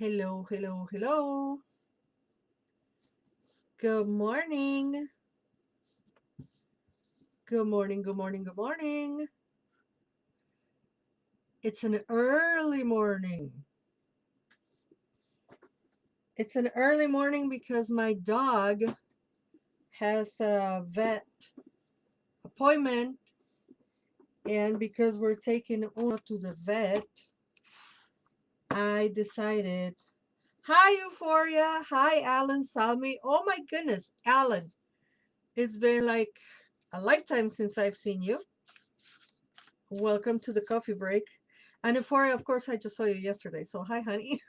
Hello, hello, hello. Good morning. Good morning, good morning, good morning. It's an early morning. It's an early morning because my dog has a vet appointment, and because we're taking Una to the vet, I decided. Hi, Euphoria. Hi, Alan Salmi. Oh my goodness, Alan. It's been like a lifetime since I've seen you. Welcome to the coffee break. And Euphoria, of course, I just saw you yesterday. So, hi, honey.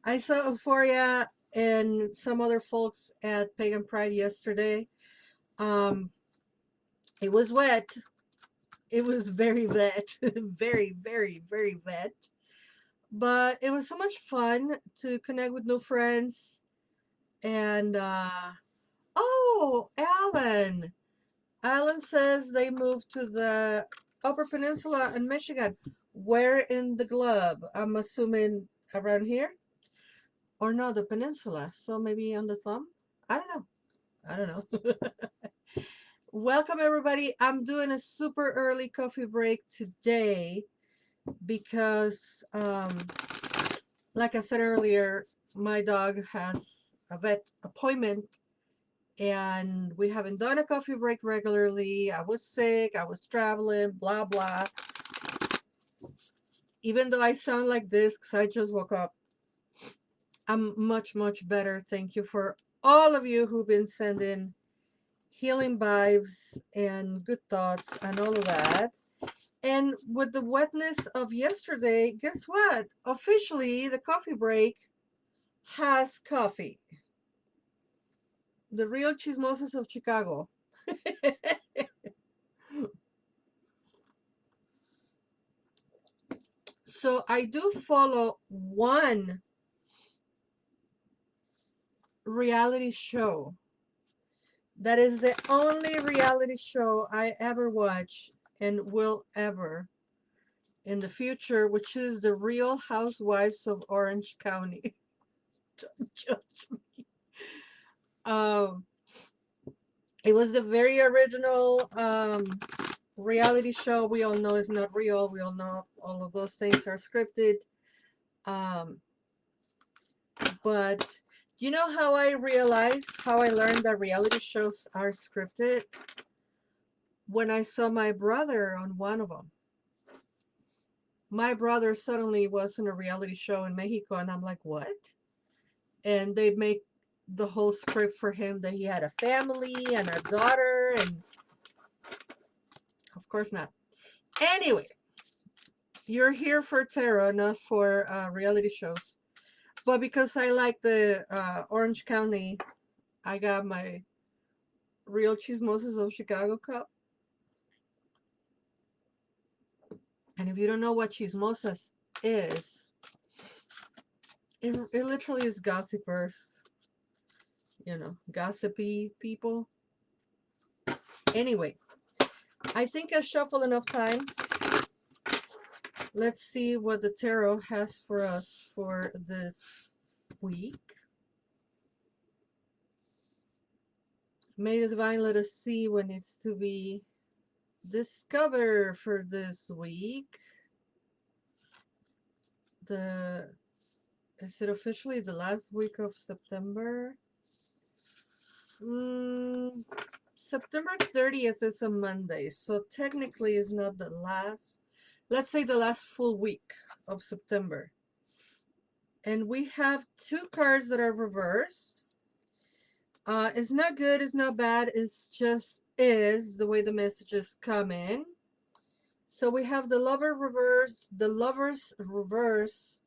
I saw Euphoria and some other folks at Pagan Pride yesterday. Um, it was wet. It was very wet. Very, very, very wet. But it was so much fun to connect with new friends. And, oh, Alan. Alan says they moved to the Upper Peninsula in Michigan. Where in the globe? I'm assuming around here? Or no, the peninsula. So maybe on the thumb? I don't know. I don't know. Welcome, everybody. I'm doing a super early coffee break today because, like I said earlier, my dog has a vet appointment and we haven't done a coffee break regularly. I was sick, I was traveling, blah, blah. Even though I sound like this because I just woke up, I'm much, much better. Thank you for all of you who've been sending healing vibes and good thoughts and all of that. And with the wetness of yesterday, guess what? Officially, the coffee break has coffee. The real chismosas of Chicago. So I do follow one reality show. That is the only reality show I ever watch and will ever in the future, which is The Real Housewives of Orange County. Don't judge me. Um, it was the very original reality show. We all know it's not real. We all know all of those things are scripted. Um, but you know how I realized, how I learned that reality shows are scripted? When I saw my brother on one of them. My brother suddenly was in a reality show in Mexico, and I'm like, what? And they make the whole script for him that he had a family and a daughter, and of course not. Anyway, you're here for tarot, not for reality shows. But because I like the Orange County, I got my Real Chismosas of Chicago cup. And if you don't know what chismosas is, it literally is gossipers, you know, gossipy people. Anyway, I think I shuffled enough times. Let's see what the tarot has for us for this week. May the divine let us see what needs to be discovered for this week. Is it officially the last week of September? September 30th is a Monday, so technically it's not the last, let's say the last full week of September. And we have two cards that are reversed. It's not good, it's not bad, it's just is the way the messages come in. So we have the Lover reverse, the Lovers reverse,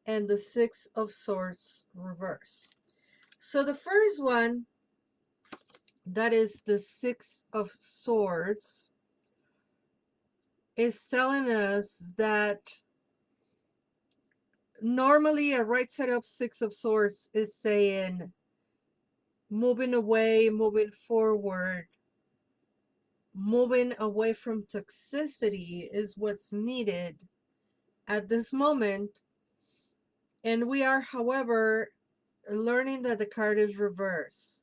and the Six of Swords reverse. So the first one, that is the Six of Swords, is telling us that normally a right side up Six of Swords is saying moving away, moving forward, moving away from toxicity is what's needed at this moment And we are, however, learning that the card is reverse.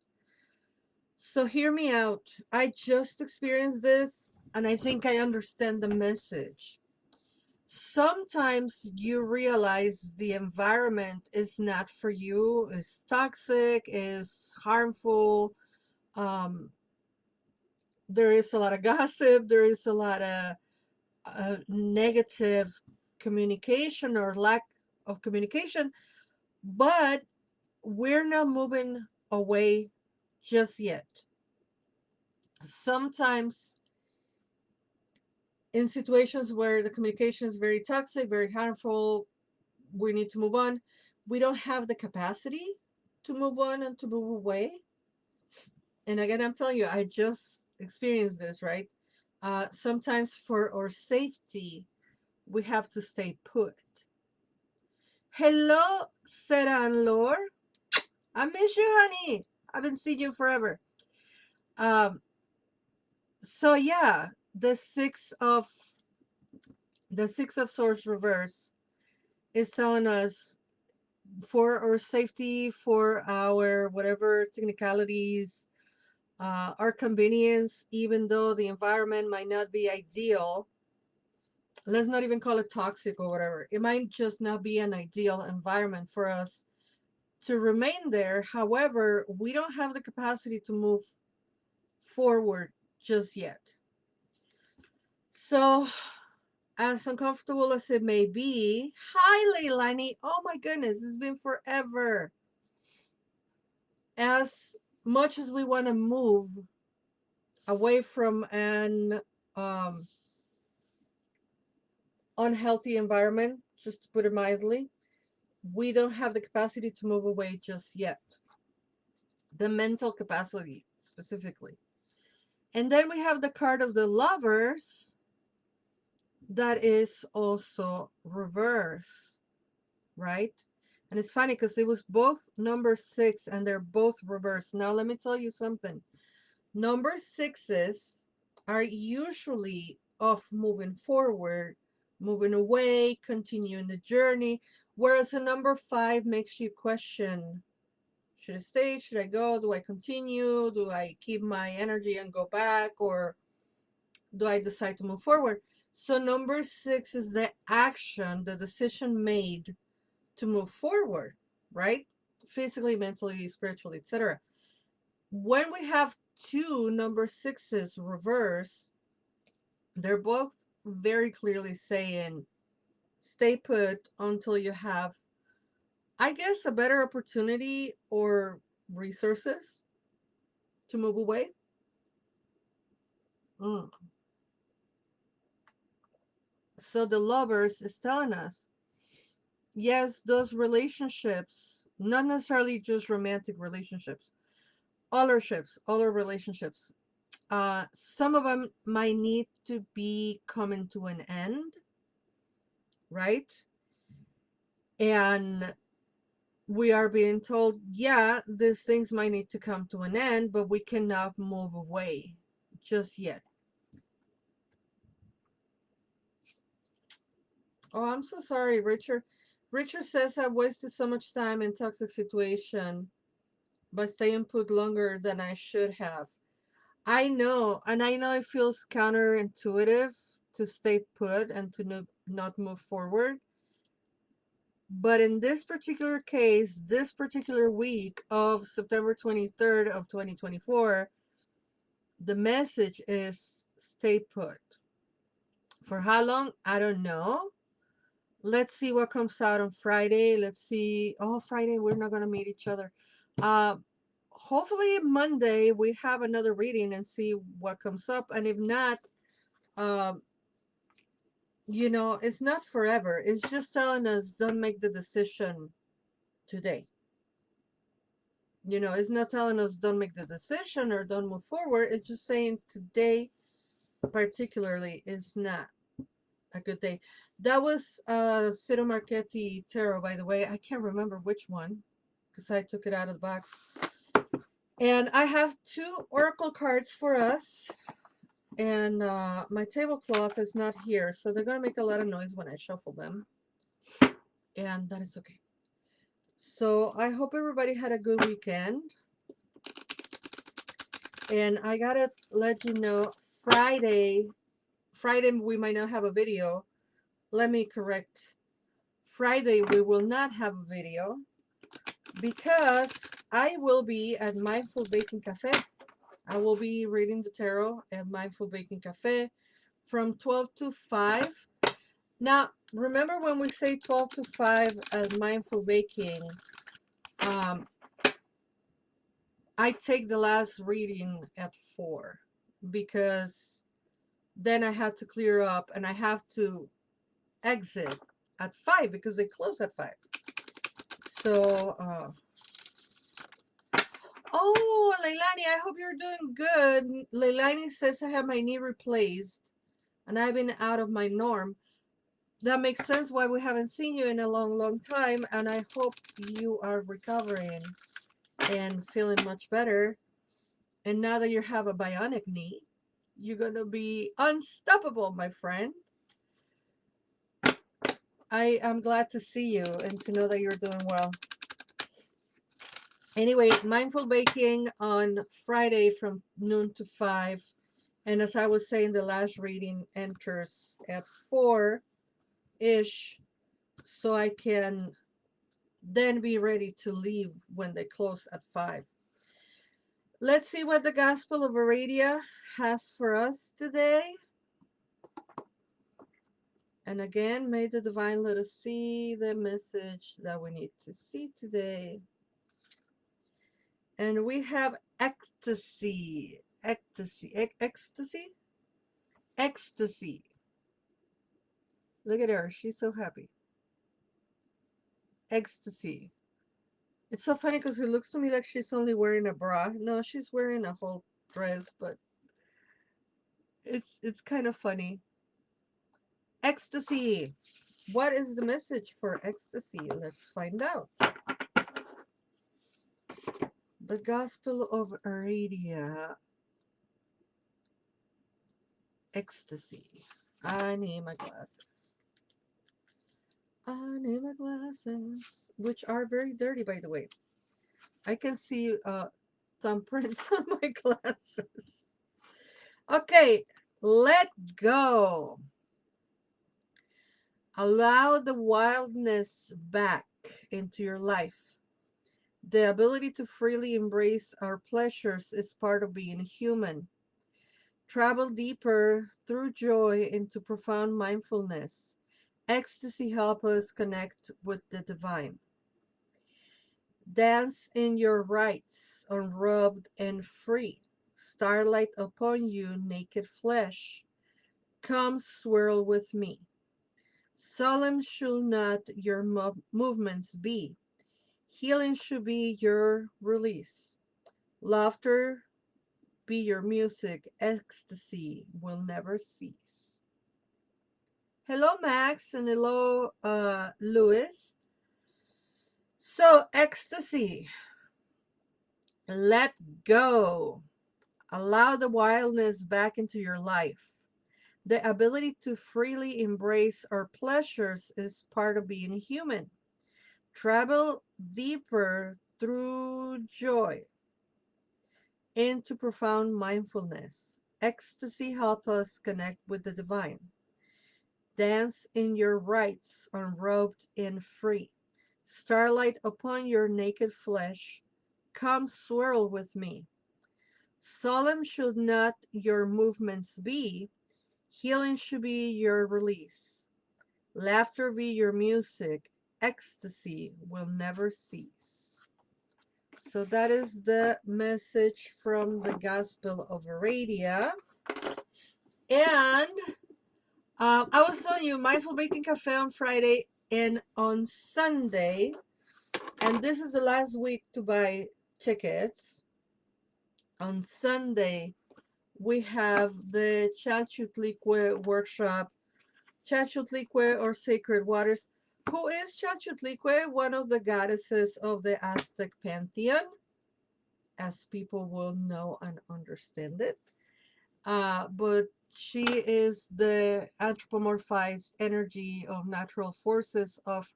So hear me out. I just experienced this and I think I understand the message. Sometimes you realize the environment is not for you, is toxic, is harmful. Um, there is a lot of gossip, there is a lot of negative communication or lack of communication, but we're not moving away just yet. Sometimes in situations where the communication is very toxic, very harmful, we need to move on. We don't have the capacity to move on and to move away. And again, I'm telling you, I just experienced this, right? Sometimes for our safety, we have to stay put. Hello, Sarah and Laura. I miss you, honey. I haven't seen you forever. Um, so yeah, the six of swords reverse is telling us for our safety, for our whatever technicalities, our convenience, even though the environment might not be ideal, let's not even call it toxic or whatever. It might just not be an ideal environment for us to remain there. However, we don't have the capacity to move forward just yet. So, as uncomfortable as it may be, hi, Leilani. Oh my goodness, it's been forever. As much as we want to move away from an um, unhealthy environment, just to put it mildly, we don't have the capacity to move away just yet. The mental capacity, specifically. And then we have the card of the lovers that is also reverse, right? And it's funny because it was both number 6 and they're both reversed. Now, let me tell you something. Number 6s are usually of moving forward, moving away, continuing the journey, whereas a number 5 makes you question, should I stay? Should I go? Do I continue? Do I keep my energy and go back? Or do I decide to move forward? So number 6 is the action, the decision made to move forward, right? Physically, mentally, spiritually, etc. When we have two number 6s reverse, they're both very clearly saying stay put until you have, I guess, a better opportunity or resources to move away. Mm. So the lovers is telling us, yes, those relationships, not necessarily just romantic relationships, all our relationships, some of them might need to be coming to an end, right? And we are being told, yeah, these things might need to come to an end, but we cannot move away just yet. Oh, I'm so sorry, Richard. Richard says I wasted so much time in toxic situation by staying put longer than I should have. I know, and I know it feels counterintuitive to stay put and to not move forward. But in this particular case, this particular week of September 23rd of 2024, the message is stay put. For how long? I don't know. Let's see what comes out on Friday. Let's see. Oh, Friday, we're not going to meet each other. Uh, Hopefully Monday we have another reading and see what comes up. And if not, um, it's not forever. It's just telling us don't make the decision today. It's not telling us don't make the decision or don't move forward. It's just saying today particularly is not a good day. That was Ciro Marchetti Tarot, by the way. I can't remember which one because I took it out of the box. And I have two oracle cards for us. And my tablecloth is not here, so they're going to make a lot of noise when I shuffle them. And that is okay. So I hope everybody had a good weekend. And I gotta let you know, Friday we might not have a video. Let me correct. Friday we will not have a video because I will be at Mindful Baking Cafe. I will be reading the tarot at Mindful Baking Cafe from 12 to 5. Now, remember when we say 12 to 5 at Mindful Baking, um, I take the last reading at 4 because then I have to clear up and I have to exit at 5 because they close at 5. So, oh, Leilani, I hope you're doing good. Leilani says I have my knee replaced and I've been out of my norm. That makes sense why we haven't seen you in a long, long time. And I hope you are recovering and feeling much better. And now that you have a bionic knee, you're going to be unstoppable, my friend. I am glad to see you and to know that you're doing well. Anyway, Mindful Baking on Friday from noon to 5. And as I was saying, the last reading enters at 4-ish. So I can then be ready to leave when they close at 5. Let's see what the Gospel of Aradia has for us today. And again, may the divine let us see the message that we need to see today. And we have ecstasy. Ecstasy? Ecstasy. Look at her. She's so happy. Ecstasy. It's so funny because it looks to me like she's only wearing a bra. No, she's wearing a whole dress, but it's kind of funny. Ecstasy. What is the message for ecstasy? Let's find out. The Gospel of Aradia. Ecstasy. I need my glasses. I need my glasses, which are very dirty, by the way. I can see thumbprints on my glasses. Okay, let go. Allow the wildness back into your life. The ability to freely embrace our pleasures is part of being human. Travel deeper through joy into profound mindfulness. Ecstasy helps us connect with the divine. Dance in your rights, unrubbed and free. Starlight upon you, naked flesh. Come swirl with me. Solemn should not your movements be. Healing should be your release. Laughter be your music. Ecstasy will never cease. Hello, Max, and hello, Louis. So, ecstasy. Let go. Allow the wildness back into your life. The ability to freely embrace our pleasures is part of being human. Travel deeper through joy into profound mindfulness. Ecstasy helps us connect with the divine. Dance in your rights, unrobed and free. Starlight upon your naked flesh. Come swirl with me. Solemn should not your movements be. Healing should be your release. Laughter be your music. Ecstasy will never cease. So that is the message from the Gospel of Aradia. And I was telling you, Mindful Baking Cafe on Friday and on Sunday. And this is the last week to buy tickets. On Sunday, we have the Chalchiuhtlicue workshop. Chalchiuhtlicue or Sacred Waters. Who is Chalchiuhtlicue? One of the goddesses of the Aztec pantheon, as people will know and understand it. But she is the anthropomorphized energy of natural forces of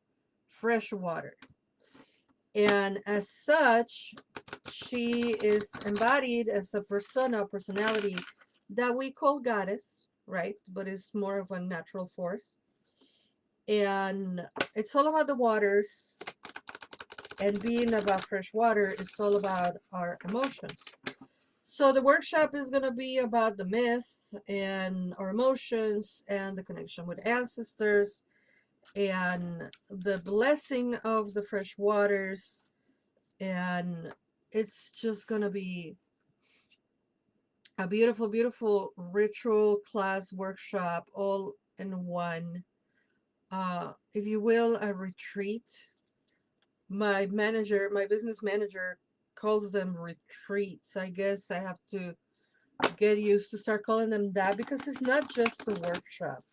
fresh water. And as such, she is embodied as a persona, personality that we call goddess, right? But it's more of a natural force. And it's all about the waters, and being about fresh water is all about our emotions. So the workshop is going to be about the myth and our emotions and the connection with ancestors and the blessing of the fresh waters. And it's just going to be a beautiful, beautiful ritual class workshop all in one. If you will, a retreat. My manager, my business manager, calls them retreats. I guess I have to get used to start calling them that, because it's not just the workshop.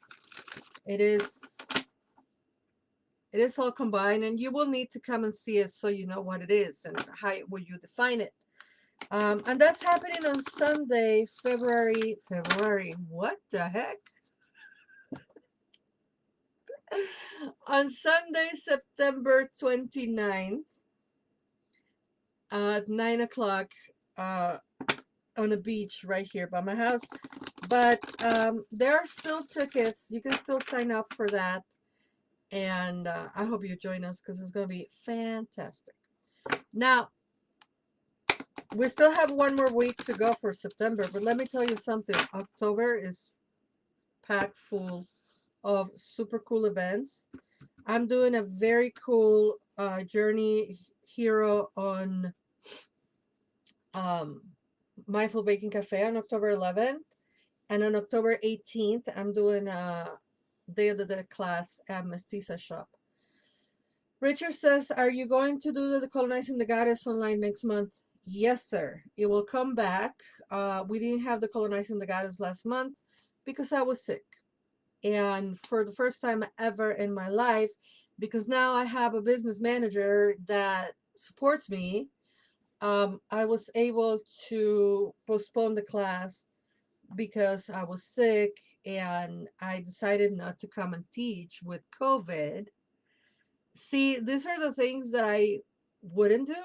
It is it is all combined, and you will need to come and see it so you know what it is and how will you define it. And that's happening on Sunday, February, what the heck? On Sunday, September 29th at 9 o'clock, uh, on the beach right here by my house. But there are still tickets. You can still sign up for that. And I hope you join us because it's going to be fantastic. Now, we still have one more week to go for September, but let me tell you something. October is packed full of super cool events. I'm doing a very cool journey hero on um, Mindful Baking Cafe on October 11th. And on October 18th, I'm doing a Day of the Dead class at Mestiza Shop. Richard says, are you going to do the Colonizing the Goddess online next month? Yes, sir. It will come back. We didn't have the Colonizing the Goddess last month because I was sick. And for the first time ever in my life, because now I have a business manager that supports me, I was able to postpone the class because I was sick and I decided not to come and teach with COVID. See, these are the things that I wouldn't do.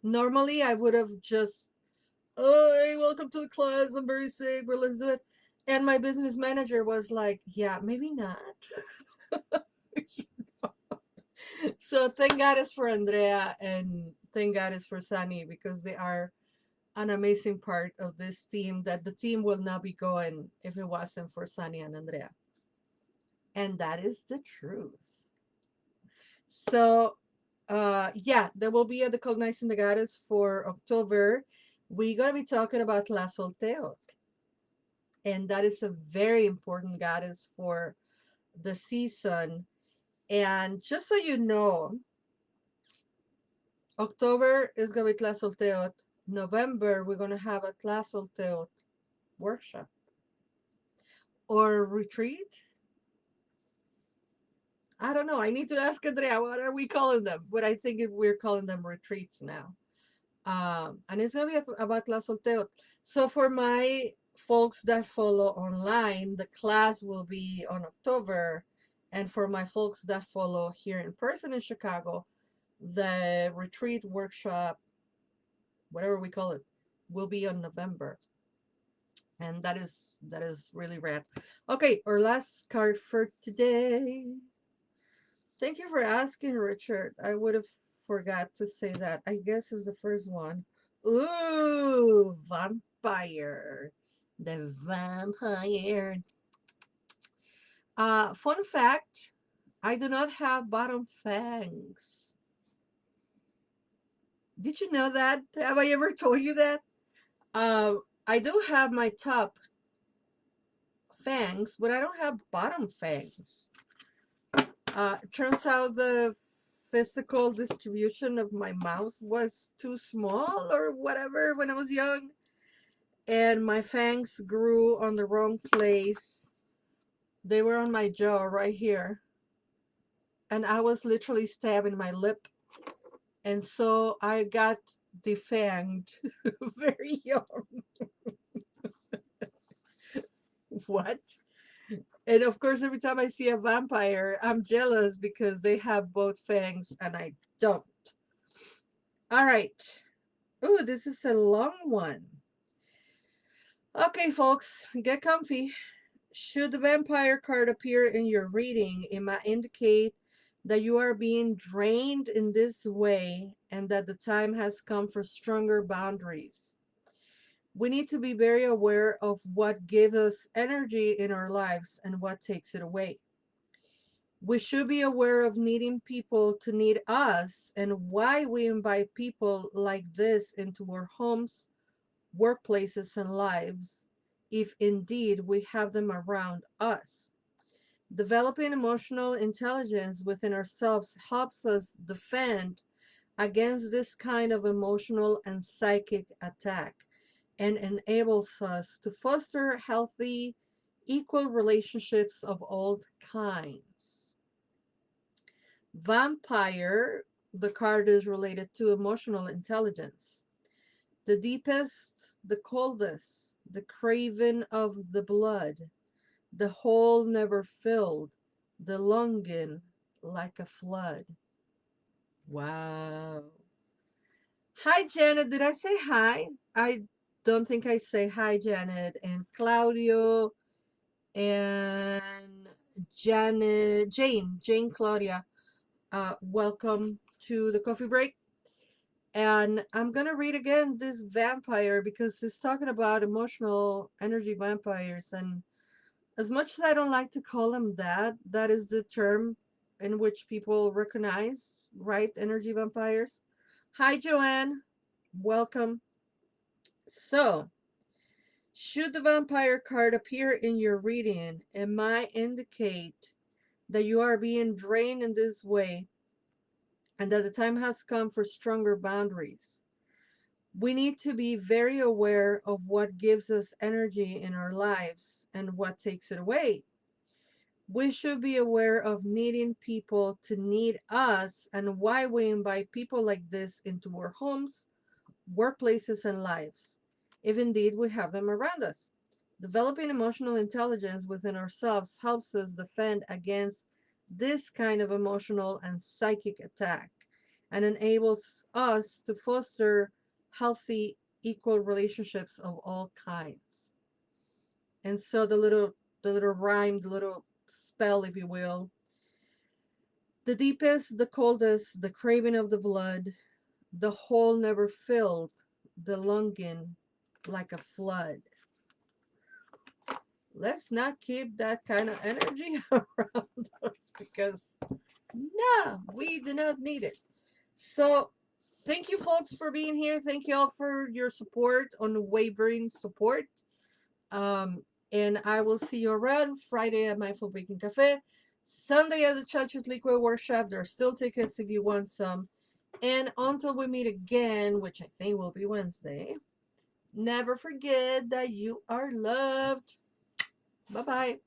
Normally, I would have just, oh, hey, welcome to the class. I'm very sick, but let's do it. And my business manager was like, yeah, maybe not. So thank God it's for Andrea and thank God it's for Sunny, because they are an amazing part of this team that the team will not be going if it wasn't for Sunny and Andrea. And that is the truth. So yeah, there will be a Decolonizing the Goddess for October. We're going to be talking about La Solteo, and that is a very important goddess for the season. And just so you know, October is going to be Tlasolteot. November, we're going to have a Tlasolteot workshop or retreat. I don't know. I need to ask Andrea, what are we calling them? But I think we're calling them retreats now. And it's going to be about La Solteo. So for my folks that follow online, the class will be on October. And for my folks that follow here in person in Chicago, the retreat workshop, whatever we call it, will be on November. And that is really rad. Okay, our last card for today. Thank you for asking, Richard. I would have forgot to say that. I guess is the first one. Ooh, vampire. The vampire. Fun fact, I do not have bottom fangs. Did you know that? Have I ever told you that? I do have my top fangs, but I don't have bottom fangs. Turns out the physical distribution of my mouth was too small or whatever when I was young, and my fangs grew on the wrong place. They were on my jaw right here, and I was literally stabbing my lip, and so I got defanged very young. What? And of course, every time I see a vampire, I'm jealous because they have both fangs and I don't. All right. Ooh, this is a long one. Okay, folks, get comfy. Should the vampire card appear in your reading, it might indicate that you are being drained in this way and that the time has come for stronger boundaries. We need to be very aware of what gives us energy in our lives and what takes it away. We should be aware of needing people to need us and why we invite people like this into our homes, workplaces, and lives, if indeed we have them around us. Developing emotional intelligence within ourselves helps us defend against this kind of emotional and psychic attack and enables us to foster healthy, equal relationships of all kinds. Vampire, the card is related to emotional intelligence. The deepest, the coldest, the craving of the blood, the hole never filled, the longing like a flood. Wow. Hi, Janet. Did I say hi? I don't think I say hi, Janet. And Claudio and Janet, Jane Claudia. Welcome to the coffee break. And I'm going to read again this vampire because it's talking about emotional energy vampires. And as much as I don't like to call them that, that is the term in which people recognize, right? Energy vampires. Hi, Joanne. Welcome. So, should the vampire card appear in your reading, it might indicate that you are being drained in this way and that the time has come for stronger boundaries. We need to be very aware of what gives us energy in our lives and what takes it away. We should be aware of needing people to need us and why we invite people like this into our homes, workplaces, and lives, if indeed we have them around us. Developing emotional intelligence within ourselves helps us defend against this kind of emotional and psychic attack and enables us to foster healthy, equal relationships of all kinds. And so the little rhyme, the little spell, if you will, the deepest, the coldest, the craving of the blood, the hole never filled, the longing like a flood. Let's not keep that kind of energy around us because no, we do not need it. So thank you folks for being here. Thank you all for your support, unwavering support. Um, and I will see you around Friday at Mindful Baking Cafe, Sunday at the Chalchiuhtlicue workshop. There are still tickets if you want some. And until we meet again, which I think will be Wednesday, never forget that you are loved. Bye bye.